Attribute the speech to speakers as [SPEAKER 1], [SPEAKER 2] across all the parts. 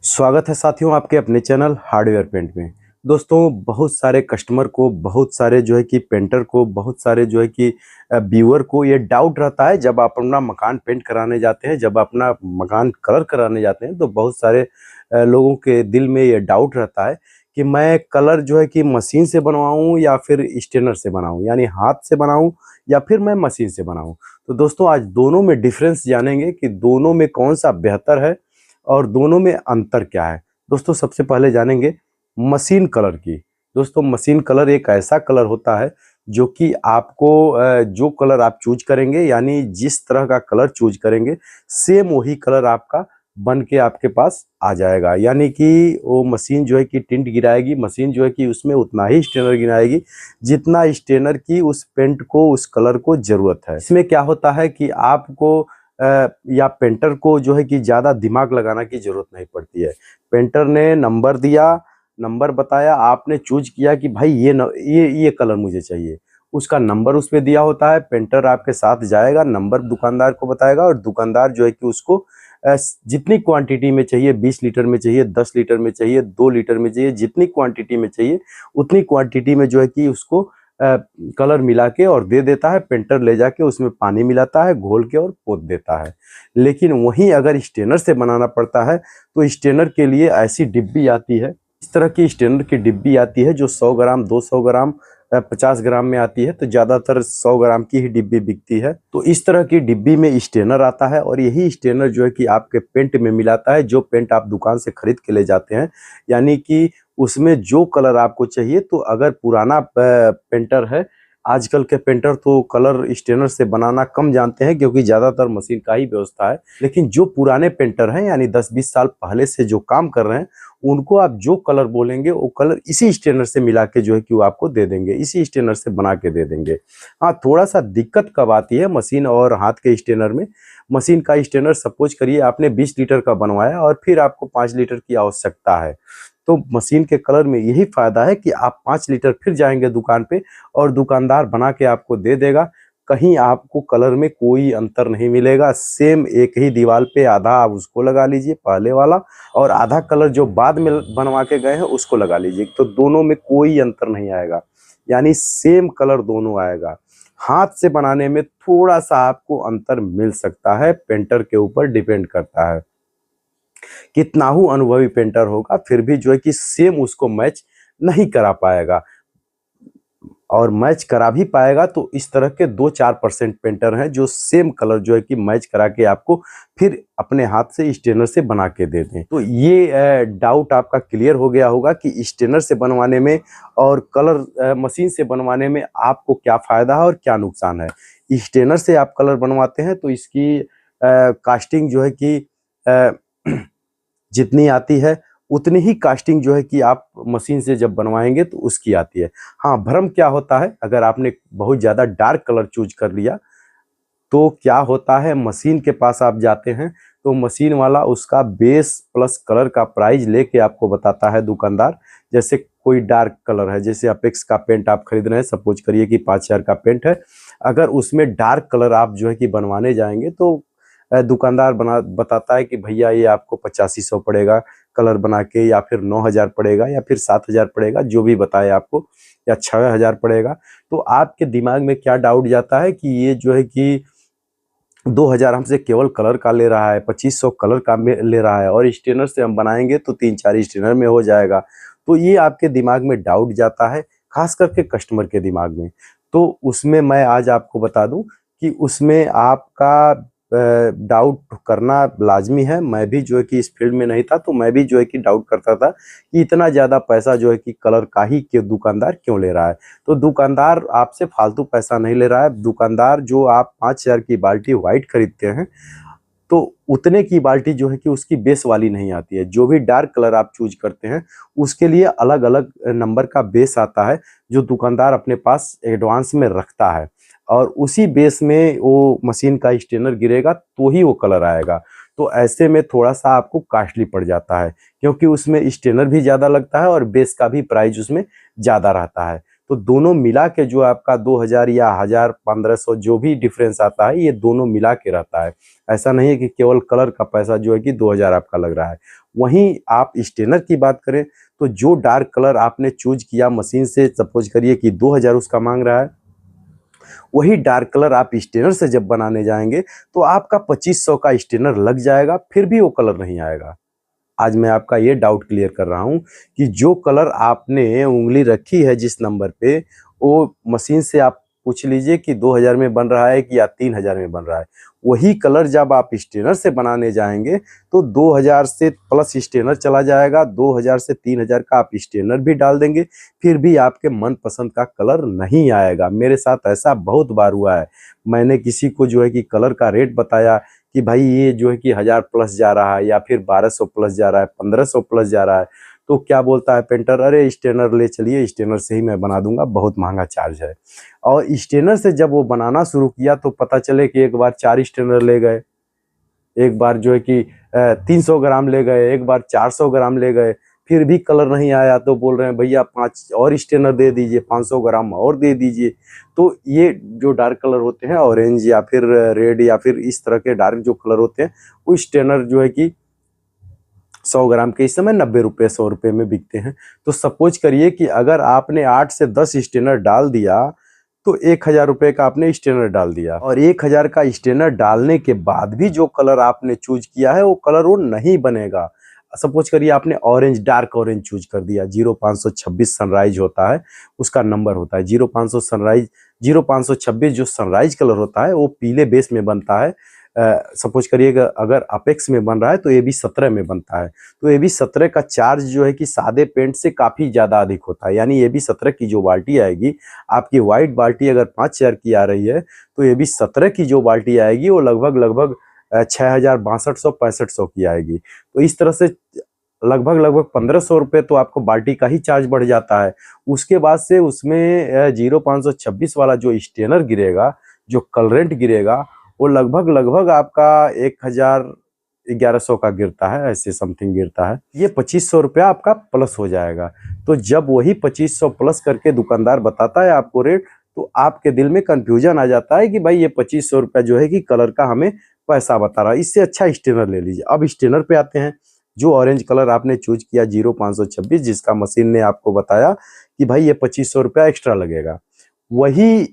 [SPEAKER 1] स्वागत है साथियों आपके अपने चैनल हार्डवेयर पेंट में। दोस्तों, बहुत सारे कस्टमर को, बहुत सारे जो है कि पेंटर को, बहुत सारे जो है कि व्यूअर को ये डाउट रहता है जब आप अपना मकान पेंट कराने जाते हैं, जब अपना मकान कलर कराने जाते हैं, तो बहुत सारे लोगों के दिल में ये डाउट रहता है कि मैं कलर जो है कि मशीन से बनवाऊं या फिर स्टेनर से बनाऊं, यानी हाथ से बनाऊं या फिर मैं मशीन से बनाऊं। तो दोस्तों, आज दोनों में डिफरेंस जानेंगे कि दोनों में कौन सा बेहतर है और दोनों में अंतर क्या है। दोस्तों, सबसे पहले जानेंगे मशीन कलर की। दोस्तों, मशीन कलर एक ऐसा कलर होता है जो कि आपको जो कलर आप चूज करेंगे, यानी जिस तरह का कलर चूज करेंगे, सेम वही कलर आपका बन के आपके पास आ जाएगा। यानी कि वो मशीन जो है कि टिंट गिराएगी, मशीन जो है कि उसमें उतना ही स्टेनर गिराएगी जितना स्टेनर की उस पेंट को, उस कलर को जरूरत है। इसमें क्या होता है कि आपको या पेंटर को जो है कि ज़्यादा दिमाग लगाना की ज़रूरत नहीं पड़ती है। पेंटर ने नंबर दिया, नंबर बताया, आपने चूज किया कि भाई ये कलर मुझे चाहिए। उसका नंबर उस पे दिया होता है, पेंटर आपके साथ जाएगा, नंबर दुकानदार को बताएगा और दुकानदार जो है कि उसको जितनी क्वांटिटी में चाहिए, 20 लीटर में चाहिए, 10 लीटर में चाहिए, 2 लीटर में चाहिए, जितनी क्वांटिटी में चाहिए उतनी क्वांटिटी में जो है कि उसको कलर मिला के और दे देता है। पेंटर ले जाके उसमें पानी मिलाता है, घोल के और पोत देता है। लेकिन वहीं अगर स्टेनर से बनाना पड़ता है तो स्टेनर के लिए ऐसी डिब्बी आती है, इस तरह की स्टेनर की डिब्बी आती है जो 100 ग्राम, 200 ग्राम, 50 ग्राम में आती है। तो ज़्यादातर 100 ग्राम की ही डिब्बी बिकती है। तो इस तरह की डिब्बी में स्टेनर आता है और यही स्टेनर जो है कि आपके पेंट में मिलाता है, जो पेंट आप दुकान से खरीद के ले जाते हैं। यानी कि उसमें जो कलर आपको चाहिए, तो अगर पुराना पेंटर है, आजकल के पेंटर तो कलर स्टेनर से बनाना कम जानते हैं क्योंकि ज़्यादातर मशीन का ही व्यवस्था है। लेकिन जो पुराने पेंटर हैं, यानी 10-20 साल पहले से जो काम कर रहे हैं, उनको आप जो कलर बोलेंगे वो कलर इसी स्टेनर से मिला के जो है कि वो आपको दे देंगे, इसी स्टेनर से बना के दे देंगे। हाँ, थोड़ा सा दिक्कत कब आती है मशीन और हाथ के स्टेनर में। मशीन का स्टेनर सपोज करिए आपने 20 लीटर का बनवाया और फिर आपको 5 लीटर की आवश्यकता है। तो मशीन के कलर में यही फायदा है कि आप 5 लीटर फिर जाएंगे दुकान पे और दुकानदार बना के आपको दे देगा। कहीं आपको कलर में कोई अंतर नहीं मिलेगा। सेम एक ही दीवार पे आधा आप उसको लगा लीजिए, पहले वाला, और आधा कलर जो बाद में बनवा के गए हैं उसको लगा लीजिए, तो दोनों में कोई अंतर नहीं आएगा। यानी सेम कलर दोनों आएगा। हाथ से बनाने में थोड़ा सा आपको अंतर मिल सकता है, पेंटर के ऊपर डिपेंड करता है। कितना ही अनुभवी पेंटर होगा फिर भी जो है कि सेम उसको मैच नहीं करा पाएगा, और मैच करा भी पाएगा तो इस तरह के 2-4% पेंटर हैं जो सेम कलर जो है कि मैच करा के आपको फिर अपने हाथ से स्टेनर से बना के दे दें। तो ये डाउट आपका क्लियर हो गया होगा कि स्टेनर से बनवाने में और कलर मशीन से बनवाने में आपको क्या फ़ायदा है और क्या नुकसान है। स्टेनर से आप कलर बनवाते हैं तो इसकी कास्टिंग जो है कि जितनी आती है उतनी ही कास्टिंग जो है कि आप मशीन से जब बनवाएंगे तो उसकी आती है। हाँ, भ्रम क्या होता है, अगर आपने बहुत ज़्यादा डार्क कलर चूज कर लिया तो क्या होता है, मशीन के पास आप जाते हैं तो मशीन वाला उसका बेस प्लस कलर का प्राइस लेके आपको बताता है दुकानदार। जैसे कोई डार्क कलर है, जैसे अपेक्स का पेंट आप खरीद रहे हैं, सपोज करिए कि 5,000 का पेंट है। अगर उसमें डार्क कलर आप जो है कि बनवाने जाएंगे तो दुकानदार बना बताता है कि भैया ये आपको 8500 पड़ेगा कलर बना के, या फिर 9,000 पड़ेगा, या फिर 7,000 पड़ेगा, जो भी बताए आपको, या 6,000 पड़ेगा। तो आपके दिमाग में क्या डाउट जाता है कि ये जो है कि 2,000 हमसे केवल कलर का ले रहा है, 2500 कलर का ले रहा है, और स्टेनर से हम बनाएंगे तो 3-4 स्टेनर में हो जाएगा। तो ये आपके दिमाग में डाउट जाता है, खास करके कस्टमर के दिमाग में। तो उसमें मैं आज आपको बता दूं कि उसमें आपका डाउट करना लाजमी है। मैं भी जो है कि इस फील्ड में नहीं था तो मैं भी जो है कि डाउट करता था कि इतना ज़्यादा पैसा जो है कि कलर का ही के दुकानदार क्यों ले रहा है। तो दुकानदार आपसे फालतू पैसा नहीं ले रहा है। दुकानदार जो आप 5,000 की बाल्टी व्हाइट खरीदते हैं तो उतने की बाल्टी जो है कि उसकी बेस वाली नहीं आती है। जो भी डार्क कलर आप चूज करते हैं उसके लिए अलग अलग नंबर का बेस आता है जो दुकानदार अपने पास एडवांस में रखता है, और उसी बेस में वो मशीन का स्टेनर गिरेगा तो ही वो कलर आएगा। तो ऐसे में थोड़ा सा आपको कॉस्टली पड़ जाता है क्योंकि उसमें स्टेनर भी ज़्यादा लगता है और बेस का भी प्राइस उसमें ज़्यादा रहता है। तो दोनों मिला के जो आपका 2000 या 1000 1500 जो भी डिफरेंस आता है, ये दोनों मिला के रहता है। ऐसा नहीं है कि केवल कलर का पैसा जो है कि 2000 आपका लग रहा है। वहीं आप स्टेनर की बात करें तो जो डार्क कलर आपने चूज किया मशीन से, सपोज करिए कि 2000 उसका मांग रहा है, वही डार्क कलर आप स्टेनर से जब बनाने जाएंगे तो आपका 2500 का स्टेनर लग जाएगा, फिर भी वो कलर नहीं आएगा। आज मैं आपका ये डाउट क्लियर कर रहा हूं कि जो कलर आपने उंगली रखी है जिस नंबर पे, वो मशीन से आप पूछ लीजिए कि 2000 में बन रहा है कि या 3000 में बन रहा है। वही कलर जब आप स्टेनर से बनाने जाएंगे तो 2000 से प्लस स्टेनर चला जाएगा, 2000 से 3000 का आप स्टेनर भी डाल देंगे, फिर भी आपके मनपसंद का कलर नहीं आएगा। मेरे साथ ऐसा बहुत बार हुआ है। मैंने किसी को जो है कि कलर का रेट बताया कि भाई ये जो है कि 1000 प्लस जा रहा है या फिर 1200 प्लस जा रहा है, 1500 प्लस जा रहा है, तो क्या बोलता है पेंटर, अरे स्टेनर ले चलिए, स्टेनर से ही मैं बना दूंगा, बहुत महंगा चार्ज है। और स्टेनर से जब वो बनाना शुरू किया तो पता चले कि एक बार 4 स्टेनर ले गए, एक बार जो है कि 300 ग्राम ले गए, एक बार 400 ग्राम ले गए, फिर भी कलर नहीं आया तो बोल रहे हैं भैया 5 और स्टेनर दे दीजिए, 500 ग्राम और दे दीजिए। तो ये जो डार्क कलर होते हैं, ऑरेंज या फिर रेड या फिर इस तरह के डार्क जो कलर होते हैं, वो स्टेनर जो है कि 100 ग्राम के इस समय 90 रुपये 100 रुपये में बिकते हैं। तो सपोज करिए कि अगर आपने 8 से 10 स्टेनर डाल दिया तो 1000 रुपये का आपने स्टेनर डाल दिया, और 1000 का स्टेनर डालने के बाद भी जो कलर आपने चूज किया है वो कलर वो नहीं बनेगा। सपोज करिए आपने ऑरेंज, डार्क ऑरेंज चूज कर दिया, 0526 सनराइज होता है, उसका नंबर होता है 0500 सनराइज। 0526 जो सनराइज कलर होता है वो पीले बेस में बनता है। सपोज करिएगा अगर अपेक्स में बन रहा है तो ये भी 17 में बनता है। तो ये भी 17 का चार्ज जो है कि सादे पेंट से काफ़ी ज़्यादा अधिक होता है। यानी ये भी 17 की जो बाल्टी आएगी, आपकी वाइट बाल्टी अगर 5000 की आ रही है तो ये भी 17 की जो बाल्टी आएगी वो लगभग लगभग 6000 6200 6500 की आएगी। तो इस तरह से लगभग लगभग 1500 रुपये तो आपको बाल्टी का ही चार्ज बढ़ जाता है। उसके बाद से उसमें 0526 वाला जो स्टेनर गिरेगा, जो कलरेंट गिरेगा, वो लगभग लगभग आपका 1100 का गिरता है, ऐसे समथिंग गिरता है। ये 2500 रुपया आपका प्लस हो जाएगा। तो जब वही 2500 प्लस करके दुकानदार बताता है आपको रेट, तो आपके दिल में कंफ्यूजन आ जाता है कि भाई ये 2500 रुपया जो है कि कलर का हमें पैसा बता रहा है, इससे अच्छा स्टेनर ले लीजिए। अब स्टेनर पे आते हैं। जो ऑरेंज कलर आपने चूज किया 0526, जिसका मशीन ने आपको बताया कि भाई ये 2500 रुपया एक्स्ट्रा लगेगा, वही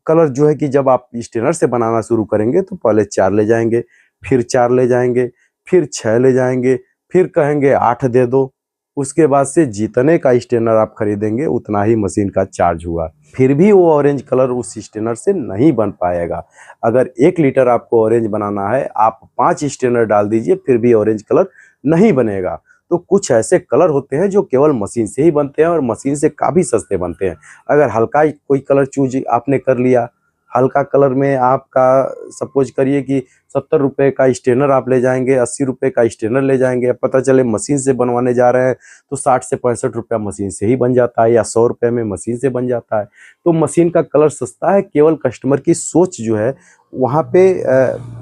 [SPEAKER 1] कलर जो है कि जब आप स्टेनर से बनाना शुरू करेंगे तो पहले 4 ले जाएंगे, फिर 4 ले जाएंगे, फिर 6 ले जाएंगे, फिर कहेंगे 8 दे दो। उसके बाद से जितने का स्टेनर आप खरीदेंगे उतना ही मशीन का चार्ज हुआ, फिर भी वो ऑरेंज कलर उस स्टेनर से नहीं बन पाएगा। अगर 1 लीटर आपको ऑरेंज बनाना है, आप 5 स्टेनर डाल दीजिए, फिर भी ऑरेंज कलर नहीं बनेगा। तो कुछ ऐसे कलर होते हैं जो केवल मशीन से ही बनते हैं और मशीन से काफ़ी सस्ते बनते हैं। अगर हल्का कोई कलर चूज आपने कर लिया, हल्का कलर में आपका सपोज करिए कि 70 रुपये का स्टेनर आप ले जाएंगे, 80 रुपये का स्टेनर ले जाएंगे, पता चले मशीन से बनवाने जा रहे हैं तो 60 से 65 रुपया मशीन से ही बन जाता है, या 100 रुपये में मशीन से बन जाता है। तो मशीन का कलर सस्ता है, केवल कस्टमर की सोच जो है वहाँ पे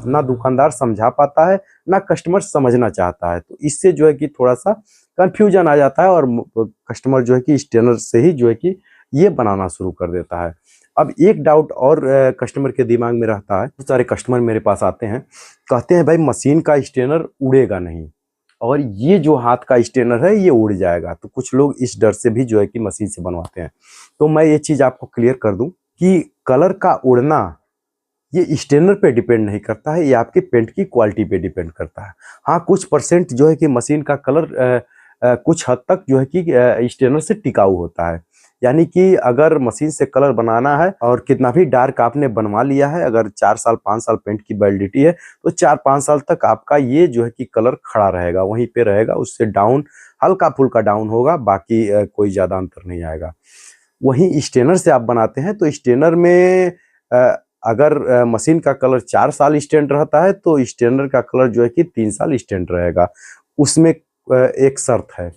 [SPEAKER 1] ना दुकानदार समझा पाता है, ना कस्टमर समझना चाहता है। तो इससे जो है कि थोड़ा सा कंफ्यूजन आ जाता है और कस्टमर जो है कि स्टेनर से ही जो है कि ये बनाना शुरू कर देता है। अब एक डाउट और कस्टमर के दिमाग में रहता है। बहुत सारे कस्टमर मेरे पास आते हैं, कहते हैं भाई मशीन का स्टेनर उड़ेगा नहीं, और ये जो हाथ का स्टेनर है ये उड़ जाएगा। तो कुछ लोग इस डर से भी जो है कि मशीन से बनवाते हैं। तो मैं ये चीज़ आपको क्लियर कर दूं कि कलर का उड़ना ये स्टेनर पे डिपेंड नहीं करता है, ये आपके पेंट की क्वालिटी पे डिपेंड करता है। हाँ, कुछ परसेंट जो है कि मशीन का कलर कुछ हद तक जो है कि स्टेनर से टिकाऊ होता है। यानी कि अगर मशीन से कलर बनाना है और कितना भी डार्क आपने बनवा लिया है, अगर 4 साल 5 साल पेंट की वैलिडिटी है तो 4-5 साल तक आपका ये जो है कि कलर खड़ा रहेगा, वहीं पे रहेगा। उससे डाउन हल्का फुल्का डाउन होगा, बाकी कोई ज़्यादा अंतर नहीं आएगा। वहीं स्टेनर से आप बनाते हैं तो स्टेनर में अगर मशीन का कलर 4 साल स्टैंड रहता है तो स्टेनर का कलर जो है कि 3 साल स्टैंड रहेगा। उसमें एक शर्त है।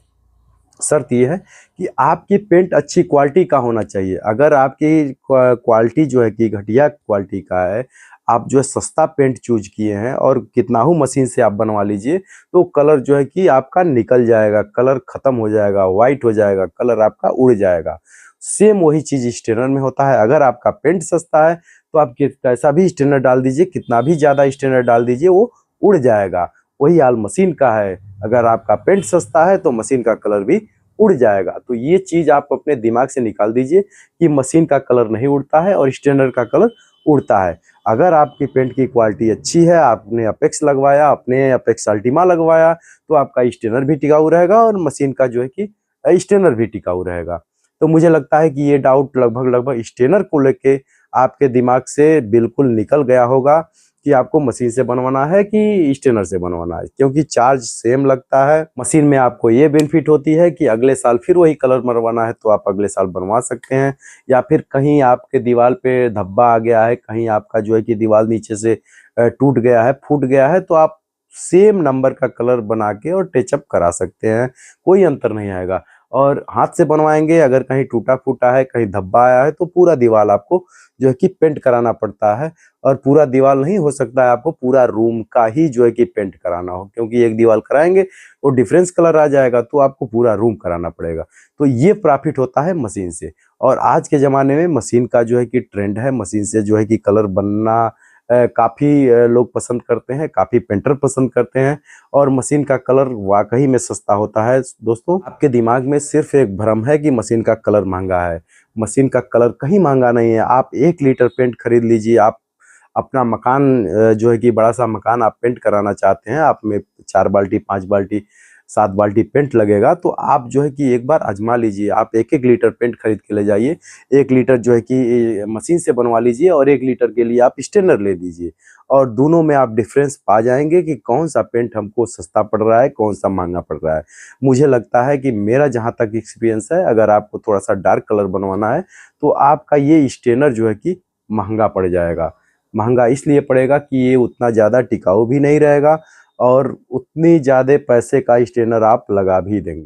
[SPEAKER 1] शर्त ये है कि आपकी पेंट अच्छी क्वालिटी का होना चाहिए। अगर आपकी क्वालिटी जो है कि घटिया क्वालिटी का है, आप जो है सस्ता पेंट चूज किए हैं और कितना ही मशीन से आप बनवा लीजिए, तो कलर जो है कि आपका निकल जाएगा, कलर खत्म हो जाएगा, वाइट हो जाएगा, कलर आपका उड़ जाएगा। सेम वही चीज़ स्टेनर में होता है। अगर आपका पेंट सस्ता है तो आप कैसा भी स्टेनर डाल दीजिए, कितना भी ज़्यादा स्टेनर डाल दीजिए, वो उड़ जाएगा। वही हाल मशीन का है, अगर आपका पेंट सस्ता है तो मशीन का कलर भी उड़ जाएगा। तो ये चीज़ आप अपने दिमाग से निकाल दीजिए कि मशीन का कलर नहीं उड़ता है और स्टेनर का कलर उड़ता है। अगर आपकी पेंट की क्वालिटी अच्छी है, आपने अपेक्स लगवाया, आपने अपेक्स अल्टीमा लगवाया, तो आपका स्टेनर भी टिकाऊ रहेगा और मशीन का जो है कि स्टेनर भी टिकाऊ रहेगा। तो मुझे लगता है कि ये डाउट लगभग स्टेनर को लेके आपके दिमाग से बिल्कुल निकल गया होगा कि आपको मशीन से बनवाना है कि स्टेनर से बनवाना है, क्योंकि चार्ज सेम लगता है। मशीन में आपको ये बेनिफिट होती है कि अगले साल फिर वही कलर मरवाना है तो आप अगले साल बनवा सकते हैं, या फिर कहीं आपके दीवार पे धब्बा आ गया है, कहीं आपका जो है कि दीवार नीचे से टूट गया है, फूट गया है, तो आप सेम नंबर का कलर बना के और टचअप करा सकते हैं, कोई अंतर नहीं आएगा। और हाथ से बनवाएंगे, अगर कहीं टूटा फूटा है, कहीं धब्बा आया है, तो पूरा दीवार आपको जो है कि पेंट कराना पड़ता है। और पूरा दीवार नहीं हो सकता है, आपको पूरा रूम का ही जो है कि पेंट कराना हो, क्योंकि एक दीवार कराएंगे वो डिफरेंस कलर आ जाएगा, तो आपको पूरा रूम कराना पड़ेगा। तो ये प्रॉफिट होता है मशीन से। और आज के ज़माने में मशीन का जो है कि ट्रेंड है, मशीन से जो है कि कलर बनना काफ़ी लोग पसंद करते हैं, काफ़ी पेंटर पसंद करते हैं। और मशीन का कलर वाकई में सस्ता होता है। दोस्तों, आपके दिमाग में सिर्फ एक भ्रम है कि मशीन का कलर महंगा है। मशीन का कलर कहीं महंगा नहीं है। आप 1 लीटर पेंट खरीद लीजिए, आप अपना मकान जो है कि बड़ा-सा मकान आप पेंट कराना चाहते हैं, आप में 4 बाल्टी, 5 बाल्टी, 7 बाल्टी पेंट लगेगा, तो आप जो है कि एक बार आज़मा लीजिए। आप 1-1 लीटर पेंट खरीद के ले जाइए, 1 लीटर जो है कि मशीन से बनवा लीजिए और 1 लीटर के लिए आप स्टेनर ले लीजिए। और दोनों में आप डिफ़रेंस पा जाएँगे कि कौन-सा पेंट हमको सस्ता पड़ रहा है, कौन-सा महँगा पड़ रहा है। मुझे लगता है कि मेरा जहाँ तक एक्सपीरियंस है, अगर आपको थोड़ा-सा डार्क कलर बनवाना है, तो आपका ये स्टेनर जो है कि महँगा पड़ जाएगा। महँगा इसलिए पड़ेगा कि ये उतना ज़्यादा टिकाऊ भी नहीं रहेगा और उतनी ज़्यादा पैसे का स्टेनर आप लगा भी देंगे।